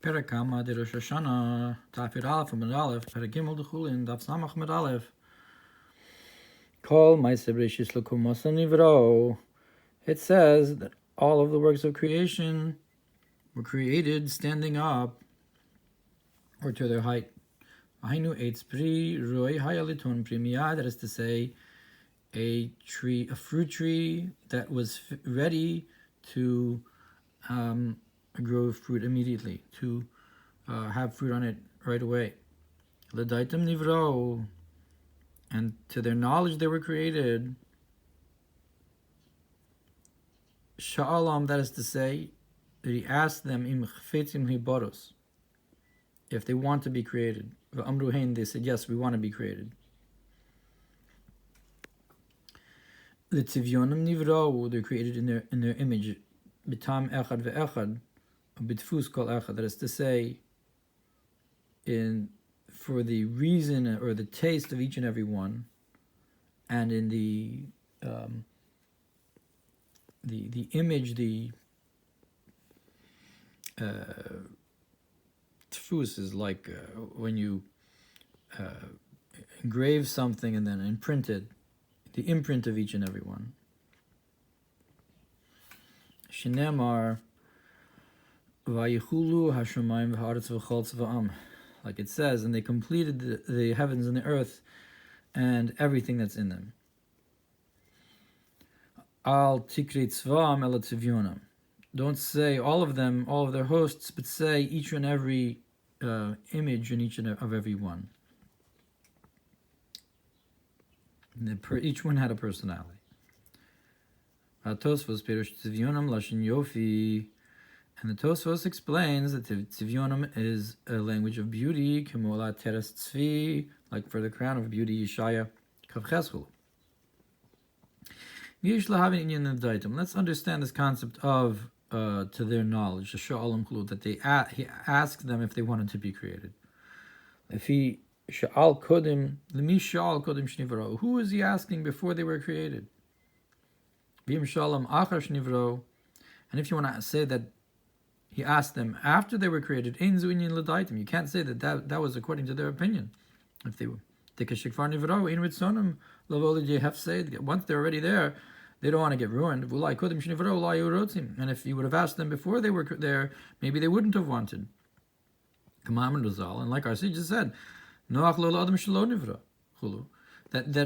Perek Kama de Rosh Hashanah, Tafir Aleph Amud Aleph, Perek Gimel de Chulin, Daf Samach Amud Aleph. Kol Ma'aseh B'Rishis L'Kumos Nivro. It says that all of the works of creation were created standing up or to their height. Hainu Eitz Pri Roi Hayalitun Pri Miyad, that is to say, a fruit tree that was ready to grow fruit immediately, to have fruit on it right away. L'daitem nivro, and to their knowledge they were created. Sha'alam, that is to say, that he asked them im chfetzim hibaros, if they want to be created. V'amruhein, they said, yes, we want to be created. L'tzivyonim nivro, they're created in their image. B'tam echad ve'echad, b'tfus kol echad, that is to say, for the reason or the taste of each and every one, and in the image, the tfus is like when you engrave something and then imprint it, the imprint of each and every one. Shinemar Viכולו השמים והארץ וכל צבאם, like it says, and they completed the heavens and the earth and everything that's in them. Al tikri tzvaam ela tzivyonam. Don't say all of them, all of their hosts, but say each and every image in each and of every one. Each one had a personality. Tosfos perush tzivyonam lashin yofi. And the Tosfos explains that Tzivyonim is a language of beauty, Kemola Teres Tzvi, like for the crown of beauty, Yeshaya Kavcheshul. Let's understand this concept of to their knowledge, that he asked them if they wanted to be created. If he Sha'al Kodim, Lemi Sha'al Kodim Shnivro, who is he asking before they were created? V'im Shalom Achar Shnivro, and if you want to say that he asked them after they were created, you can't say that was according to their opinion. If they were once they're already there, they don't want to get ruined. And if you would have asked them before they were there, maybe they wouldn't have wanted. And like our sage said, that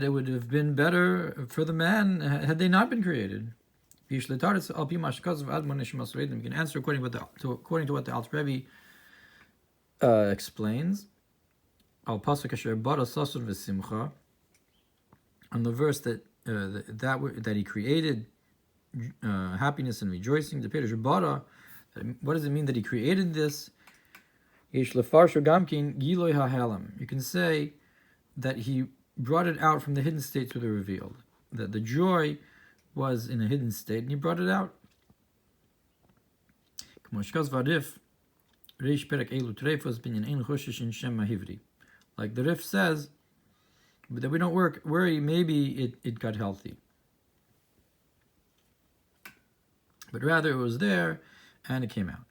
it would have been better for the man had they not been created. You can answer according to what the Alter Rebbe explains. On the verse that he created happiness and rejoicing. What does it mean that he created this? You can say that he brought it out from the hidden state to the revealed. That the joy was in a hidden state, and he brought it out. Like the Rif says, that we don't worry, maybe it got healthy. But rather it was there, and it came out.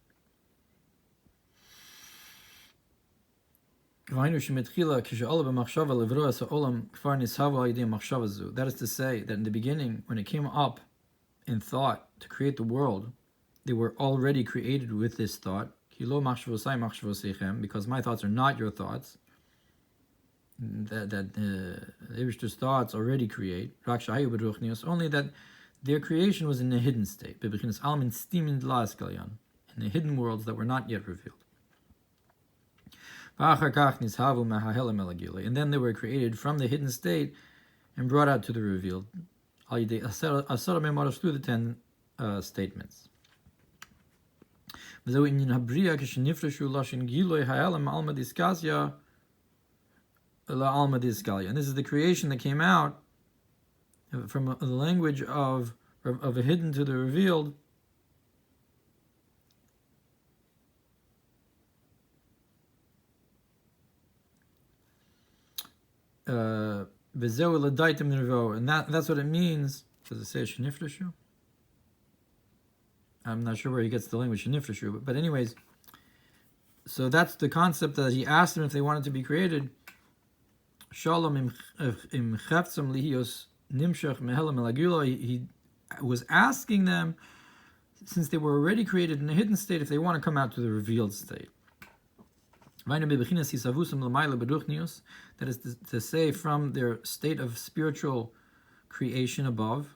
That is to say, that in the beginning, when it came up in thought to create the world, they were already created with this thought. Because my thoughts are not your thoughts. That the Eibishter's thoughts already create. Only that their creation was in a hidden state. In the hidden worlds that were not yet revealed. And then they were created from the hidden state and brought out to the revealed through the 10 statements. And this is the creation that came out from the language of a hidden to the revealed. And that's what it means. Does it say shenifreshu? I'm not sure where he gets the language shenifreshu, but anyways, So that's the concept that he asked them if they wanted to be created. Shalom im cheftzam lihios nimshach mehelam elagula. He was asking them, since they were already created in a hidden state, if they want to come out to the revealed state. That is to say, from their state of spiritual creation above,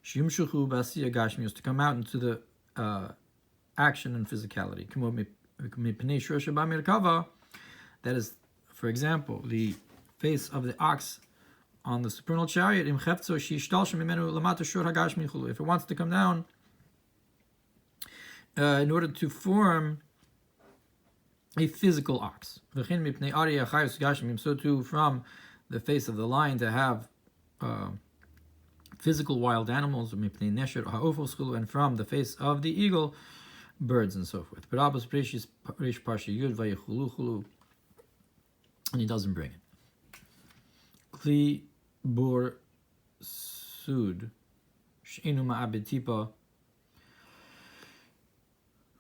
to come out into the action and physicality. That is, for example, the face of the ox on the supernal chariot. If it wants to come down in order to form a physical ox. So too, from the face of the lion to have physical wild animals, and from the face of the eagle, birds and so forth. And he doesn't bring it. Kli bor sud she'enu ma'abed tipa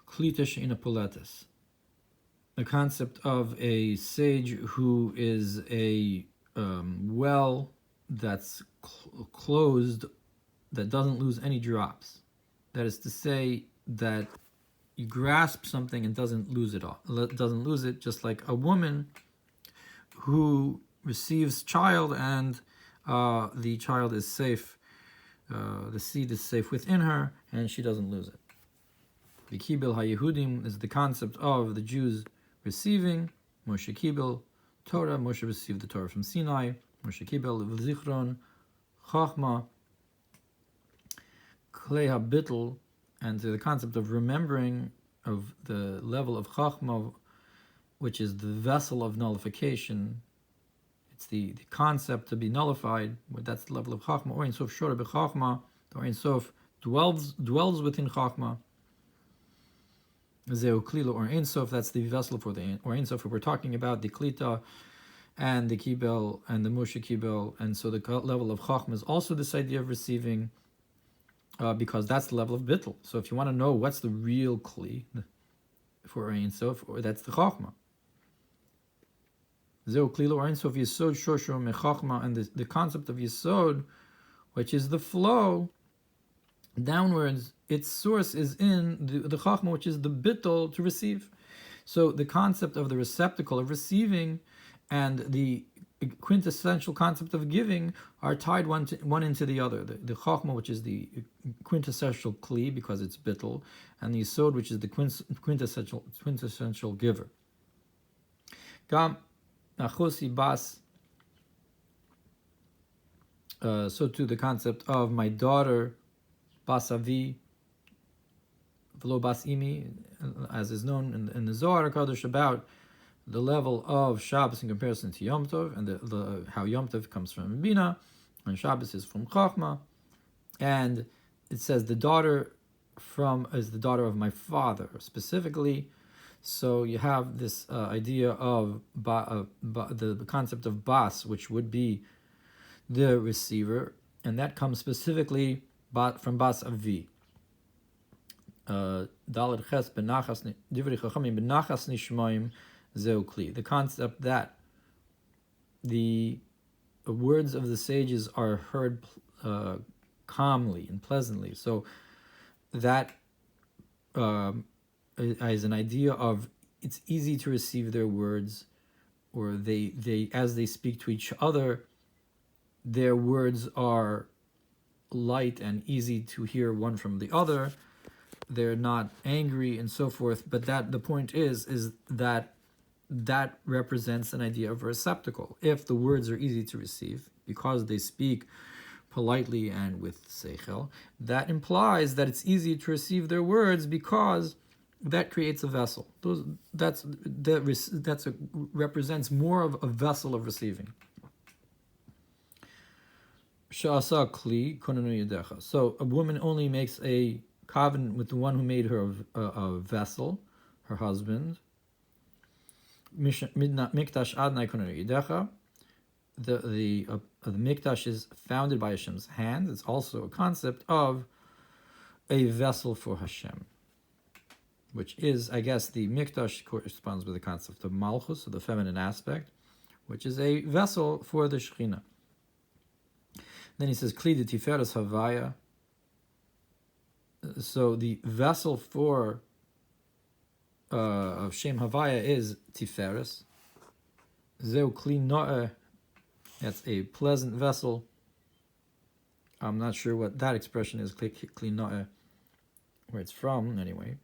klita she'ena poletis. The concept of a sage who is a well that's closed, that doesn't lose any drops. That is to say that you grasp something and doesn't lose it all. Doesn't lose it, just like a woman who receives child and the child is safe, the seed is safe within her, and she doesn't lose it. The Kibel HaYehudim is the concept of the Jews receiving. Moshe Kibel Torah. Moshe received the Torah from Sinai. Moshe Kibel Zichron Chachma Klei HaBittel, and to the concept of remembering, of the level of Chachma, which is the vessel of nullification. It's the concept to be nullified. That's the level of Chachma. Or Ein Sof Shora B'Chachma. Or Ein Sof dwells within Chachma. Zeu Klila or Ein Sof. That's the vessel for the or Ein Sof. We're talking about the Klita and the Kibel and the Moshe Kibel. And so the level of Chachma is also this idea of receiving, because that's the level of Bittel. So if you want to know what's the real Kli for Ein Sof, that's the Chachma. Zeu Klila or Ein Sof Yesod Shosho Mechachma, and the concept of Yesod, which is the flow downwards, its source is in the Chachma, which is the Bittel to receive. So the concept of the receptacle of receiving and the quintessential concept of giving are tied one into the other. The Chachma, which is the quintessential Kli because it's Bittel, and the Yesod, which is the quintessential giver. Gam Nachosi Bas. So too the concept of my daughter, Bas Avi, V'lo Bas Imi, as is known in the Zohar Kadosh about the level of Shabbos in comparison to Yom Tov, and the how Yom Tov comes from Bina, and Shabbos is from Chachma, and it says the daughter is the daughter of my father specifically. So you have this idea of the concept of Bas, which would be the receiver, and that comes specifically from Bas Avi. Daled Ches benachas divrei chachamim benachas nishmaim zeu kli. The concept that the words of the sages are heard calmly and pleasantly. So that is an idea of it's easy to receive their words, or they as they speak to each other, their words are light and easy to hear one from the other. They're not angry and so forth. But that the point is that represents an idea of a receptacle. If the words are easy to receive because they speak politely and with seichel, that implies that it's easy to receive their words because that creates a vessel. Represents more of a vessel of receiving. So a woman only makes a covenant with the one who made her a vessel, her husband. Mikdash adnai konenu yidecha. The mikdash is founded by Hashem's hand. It's also a concept of a vessel for Hashem. which is, I guess, the mikdash corresponds with the concept of malchus, or the feminine aspect, which is a vessel for the Shekhinah. Then he says, Kli de tiferes havaya. So the vessel for of Shem Havaya is tiferes. Zeu kli no'eh. That's a pleasant vessel. I'm not sure what that expression is, kli no'eh, where it's from, anyway.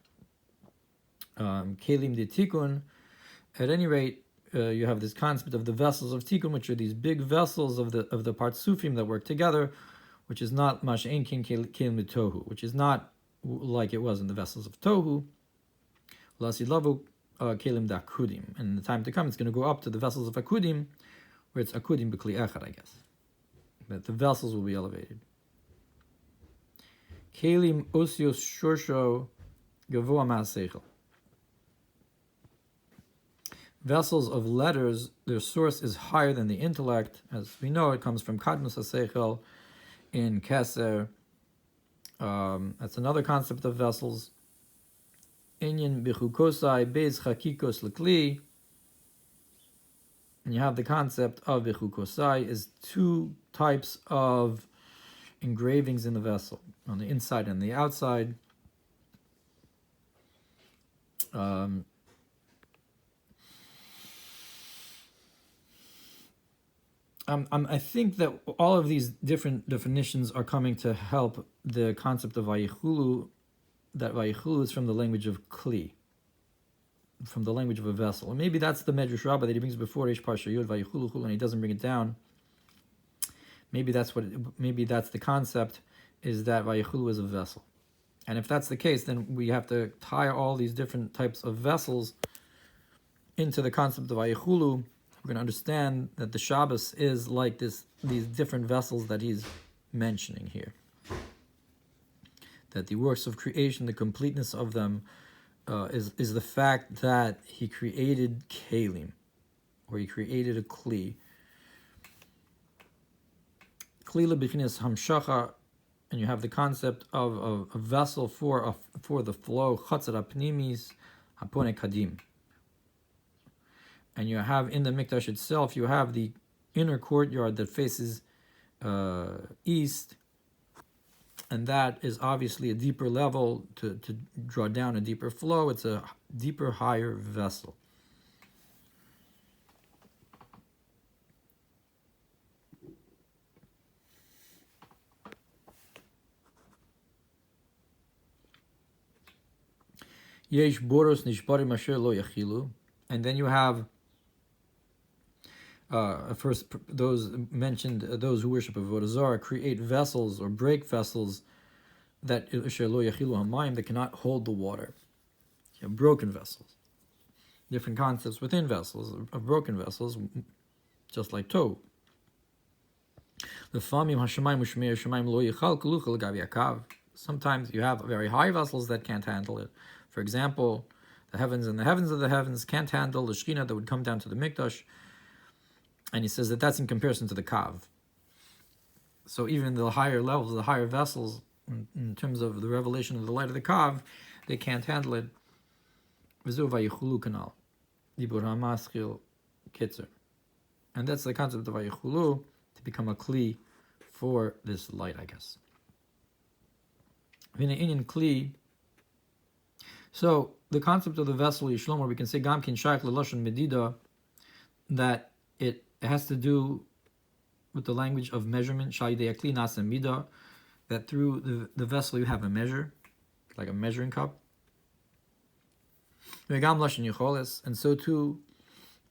Kelim de tikun. At any rate, you have this concept of the vessels of tikkun, which are these big vessels of the partsufim that work together, which is not mash'en kin kelim de tohu, which is not like it was in the vessels of tohu. Lasilavu kelim da akudim, and in the time to come, it's going to go up to the vessels of akudim, where it's akudim b'kli echad, I guess. But the vessels will be elevated. Kelim osios shorsho gavoa ma'aseichel. Vessels of letters, their source is higher than the intellect. As we know, it comes from Kadmus HaSeichel in Keser. That's another concept of vessels. Inyan Bichukosai Bez Chakikos Lekli. And you have the concept of Bichukosai is two types of engravings in the vessel, on the inside and the outside. I think that all of these different definitions are coming to help the concept of Vicholu, that Vicholu is from the language of Kli, from the language of a vessel. And maybe that's the Medrash Rabbah that he brings before Reish Parsha Yud Vicholu, and he doesn't bring it down. Maybe that's the concept, is that Vicholu is a vessel. And if that's the case, then we have to tie all these different types of vessels into the concept of Vicholu. We're going to understand that the Shabbos is like these different vessels that he's mentioning here. That the works of creation, the completeness of them, is the fact that he created Kalim, or he created a Kli. Kli lebichinas hamshacha, and you have the concept of a vessel for the flow, chatzar apnimis hapone kadim. And you have in the mikdash itself, you have the inner courtyard that faces east, and that is obviously a deeper level to draw down a deeper flow. It's a deeper, higher vessel. Yesh boros nishbarim asher lo yachilu, and then you have first, those mentioned, those who worship Avodah Zarah create vessels or break vessels that cannot hold the water. You have broken vessels. Different concepts within vessels of broken vessels, just like tow. Sometimes you have very high vessels that can't handle it. For example, the heavens and the heavens of the heavens can't handle the Shekhinah that would come down to the mikdash. And he says that that's in comparison to the Kav. So even the higher levels, the higher vessels, in terms of the revelation of the light of the Kav, they can't handle it. And that's the concept of Vicholu, to become a Kli for this light, I guess. So the concept of the vessel, Yishlomer, we can say Gamkin Shaykh L'Lashon Medida, that it has to do with the language of measurement, that through the vessel you have a measure, like a measuring cup. And so too,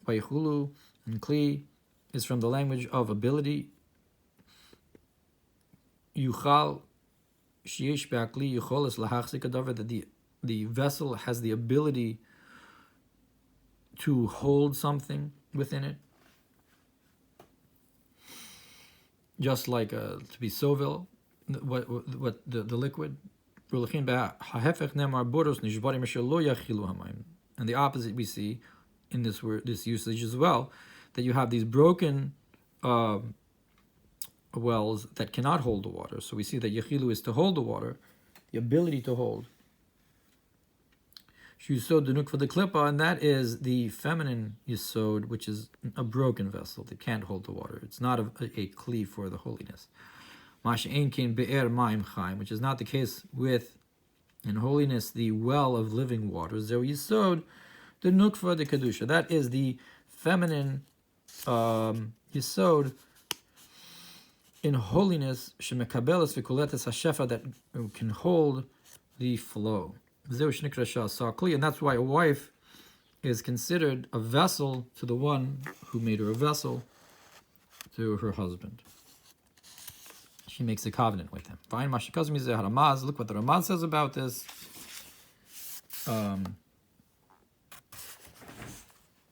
Vicholu and Kli is from the language of ability. Yuchal sheyesh be'akli yucholes lahachzik adavar, that the vessel has the ability to hold something within it. Just like to be sovil, what the liquid. And the opposite we see in this word, this usage as well, that you have these broken wells that cannot hold the water. So we see that Yechilu is to hold the water, the ability to hold. Yisod the nukva the klippa, and that is the feminine yisod, which is a broken vessel that can't hold the water. It's not a kli for the holiness. Mash ein kin be'er ma'im chaim, which is not the case with, in holiness, the well of living waters. Zeu yisod the nukva the kedusha. That is the feminine yisod in holiness, shemekabelas v'kuletes hashefa, that can hold the flow. And that's why a wife is considered a vessel to the one who made her a vessel to her husband. She makes a covenant with him. Look what the Ramaz says about this.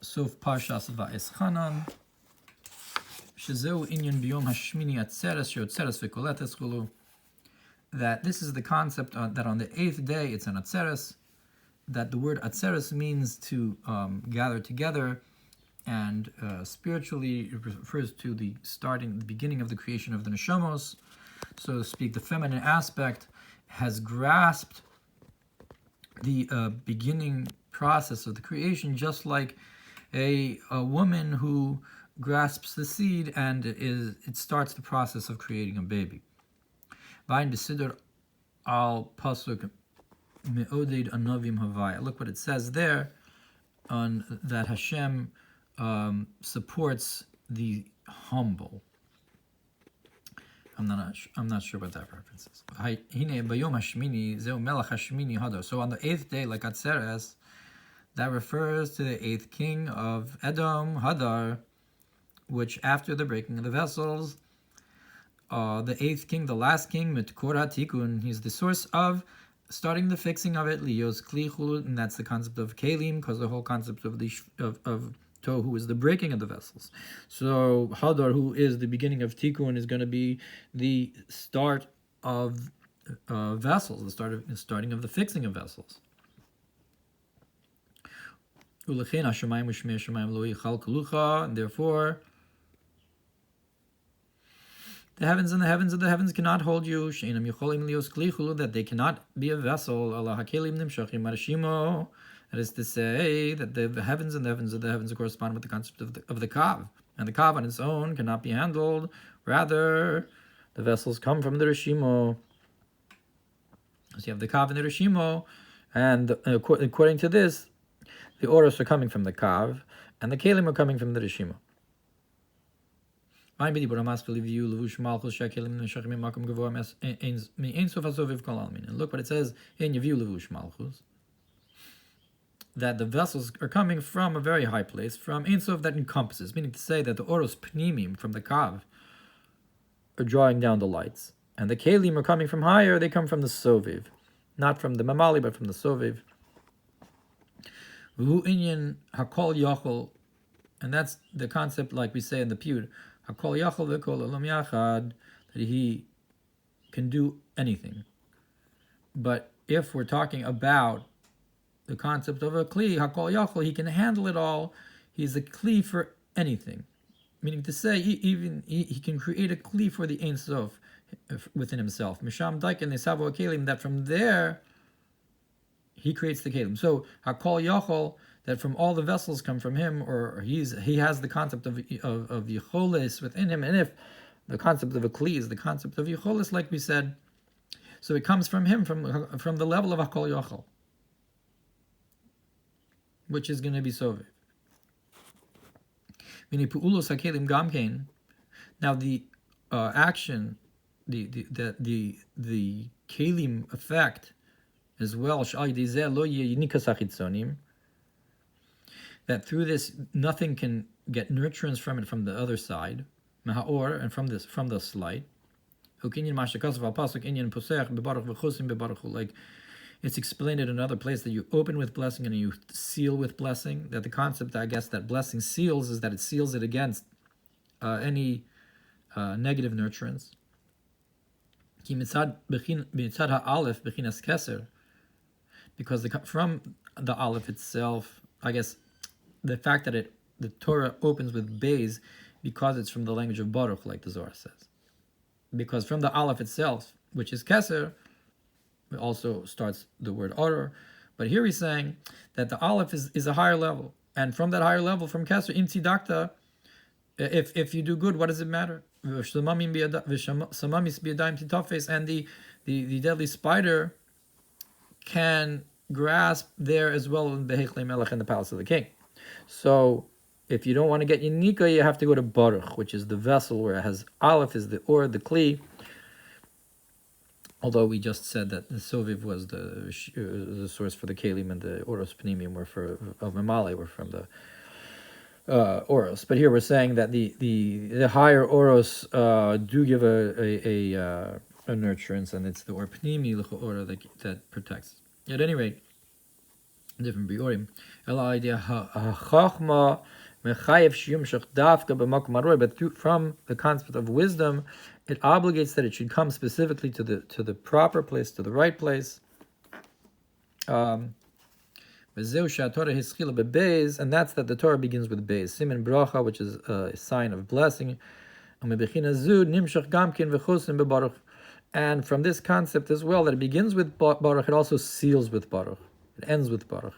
Sof Parshas Va'eschanan. Shezeu inyan biyom hashmini atzeres sheotzeres v'koletes chulu. That this is the concept that on the 8th day it's an atzeres, that the word atzeres means to gather together, and spiritually it refers to the beginning of the creation of the neshamos, so to speak. The feminine aspect has grasped the beginning process of the creation, just like a woman who grasps the seed and it starts the process of creating a baby. Al pasuk me'oded anovim havaya. Look what it says there, on that Hashem supports the humble. I'm not sure what that reference is. So on the 8th day, like Atzeres, that refers to the 8th king of Edom, Hadar, which after the breaking of the vessels, the 8th king, the last king, Mitkora Tikun, he's the source of starting the fixing of it, Lios Klichul, and that's the concept of Kalim, because the whole concept of Tohu is the breaking of the vessels. So Hadar, who is the beginning of Tikun, is going to be the start of vessels, the starting of the fixing of vessels. Ulechein Hashamayim u'shmei Hashamayim lo yichal kalucha, and therefore the heavens and the heavens of the heavens cannot hold you, she'inam yicholim lios kli chulu, that they cannot be a vessel, Allah hakelim nimshachim marashimo. That is to say that the heavens and the heavens of the heavens correspond with the concept of the kav, and the kav on its own cannot be handled. Rather, the vessels come from the rishimo. So you have the kav and the rishimo, and according to this, the oros are coming from the kav, and the kelim are coming from the rishimo. And look what it says in Yaviu Levush Malchus, that the vessels are coming from a very high place, from Ein Sof that encompasses, meaning to say that the oros pnimim from the kav are drawing down the lights, and the kelim are coming from higher. They come from the soviv, not from the mamali, but from the soviv. V'hu inyan hakol yachol, and that's the concept, like we say in the Piyut, hakol yachol v'kol olam yachad, that he can do anything. But if we're talking about the concept of a kli, hakol yachol, he can handle it all. He's a kli for anything, meaning to say he can create a kli for the Ein Sof within himself. Misham daiken nesavo kelim, that from there he creates the kelim. So hakol yachol, that from all the vessels come from him, or he has the concept of yicholis within him. And if the concept of a kli is the concept of yicholis, like we said, so it comes from him, from the level of hakol yachol, which is going to be soviv. Now the action, the kelim effect as well, that through this nothing can get nurturance from it from the other side, and from the slight. Like it's explained in another place, that you open with blessing and you seal with blessing. That the concept, I guess, that blessing seals is that it seals it against any negative nurturance. Because from the aleph itself, I guess the fact that the Torah opens with beis, because it's from the language of Baruch, like the Zohar says. Because from the aleph itself, which is keser, it also starts the word oror, But here he's saying that the aleph is a higher level. And from that higher level, from Kesser, im tzidakta, if you do good, what does it matter? And the deadly spider can grasp there as well in the Bechlei Melech in the palace of the king. So if you don't want to get Yanika, you have to go to Baruch, which is the vessel where it has aleph, is the or, the kli. Although we just said that the Soviv was the source for the Kalim and the Oros Panimium of Mamale were from the Oros. But here we're saying that the higher Oros do give a nurturance, and it's the Or Panimi Ora that protects. At any rate, different Biorim. But from the concept of wisdom, it obligates that it should come specifically to the proper place, to the right place. And that's that the Torah begins with Beis, Siman Bracha, which is a sign of blessing. And from this concept as well, that it begins with Baruch, it also seals with Baruch. It ends with Baruch.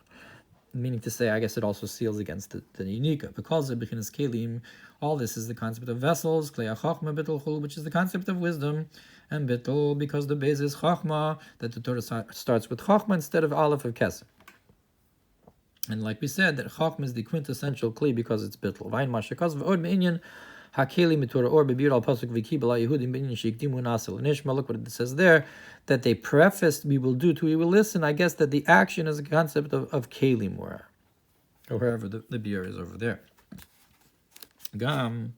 Meaning to say, I guess it also seals against the Yinika. Because of Bechinas Kelim, all this is the concept of vessels, Klei HaChachma Bittul Chul, which is the concept of wisdom, and Bittul, because the base is Chachma, that the Torah starts with Chachma instead of Aleph of Kesef. And like we said, that Chachma is the quintessential Kli because it's Bittul. Vayin Mashakaz V'od Me'inyan HaKelim Mitorah Or Bebir Al Pasuk V'ki B'la Yehudim B'inyan Shikdimu Nasel Nishma. Look what it says there, that they prefaced we will do to we will listen. I guess that the action is a concept of Kelim, or wherever the beer is over there. Gam,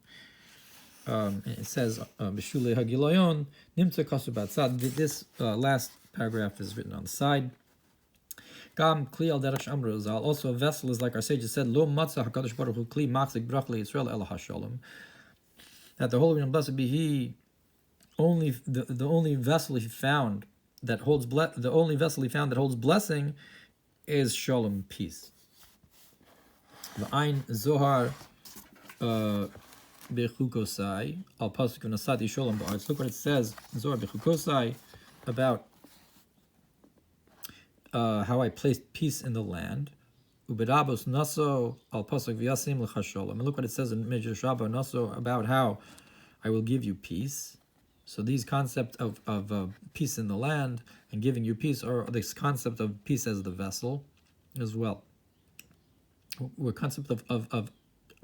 it says B'shulei Hagilayon Nimtza Kasubat Sad. This last paragraph is written on the side. Gam Kli Al Derech Amru Zal. Also, a vessel is like our sages said, Lo Matzah Hakadosh Baruch Hu Kli Machzik Brach LeYisrael El HaShalom. That the Holy One, blessed be He, only the only vessel he found that holds blessing is Shalom, peace. The Ein Zohar Bechukosai Al Pasuk Nasati Shalom Ba'aretz. Look what it says, Zohar Bechukosai, about how I placed peace in the land. Ubedabos Naso Al Pasuk V'Yasim L'cha Shalom. And look what it says in Midrash Rabbah Naso about how I will give you peace. So these concept of peace in the land and giving you peace, or this concept of peace as the vessel as well. We're concept of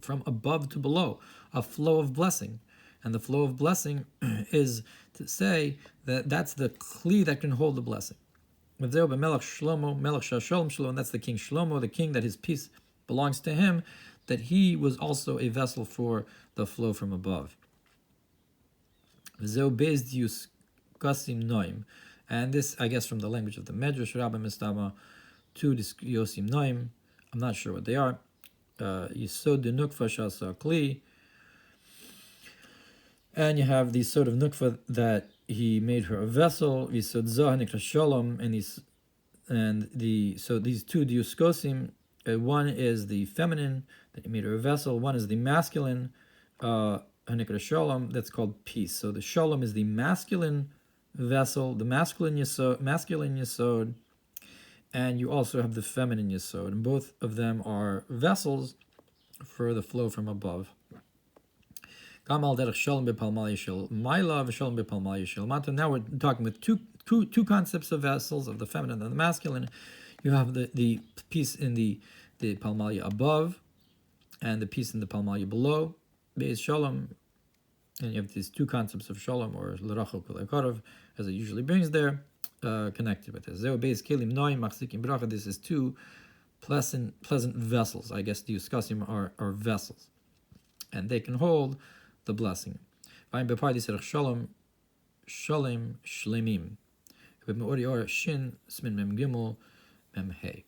from above to below, a flow of blessing. And the flow of blessing is to say that that's the kli that can hold the blessing. And that's the king Shlomo, the king that his peace belongs to him, that he was also a vessel for the flow from above. And this, I guess, from the language of the Medrash, Rabbi Mistama, to Yosim Noim, I'm not sure what they are. Yisod de Nukfa Shasa Kli. And you have the sort of Nukfa that he made her a vessel, Yisod Zah Nikra Shalom, and these two Diuskosim, one is the feminine, that he made her a vessel, one is the masculine, Hanikra Shalom, that's called peace. So the Shalom is the masculine vessel, the masculine Yisod, and you also have the feminine Yisod, and both of them are vessels for the flow from above. Now we're talking with two concepts of vessels, of the feminine and the masculine. You have the piece in the palmalia above, and the piece in the palmalia below, Beis Shalom, and you have these two concepts of Shalom, or L'rachok L'karov, as it usually brings there, connected with this. Beis Kelim Noim Machzikim Bracha. This is two pleasant vessels. I guess the Yuskasim are vessels, and they can hold the blessing. Shalom, Shalem, Shlemim. Shin, Smin Mem Gimel, Mem Hey.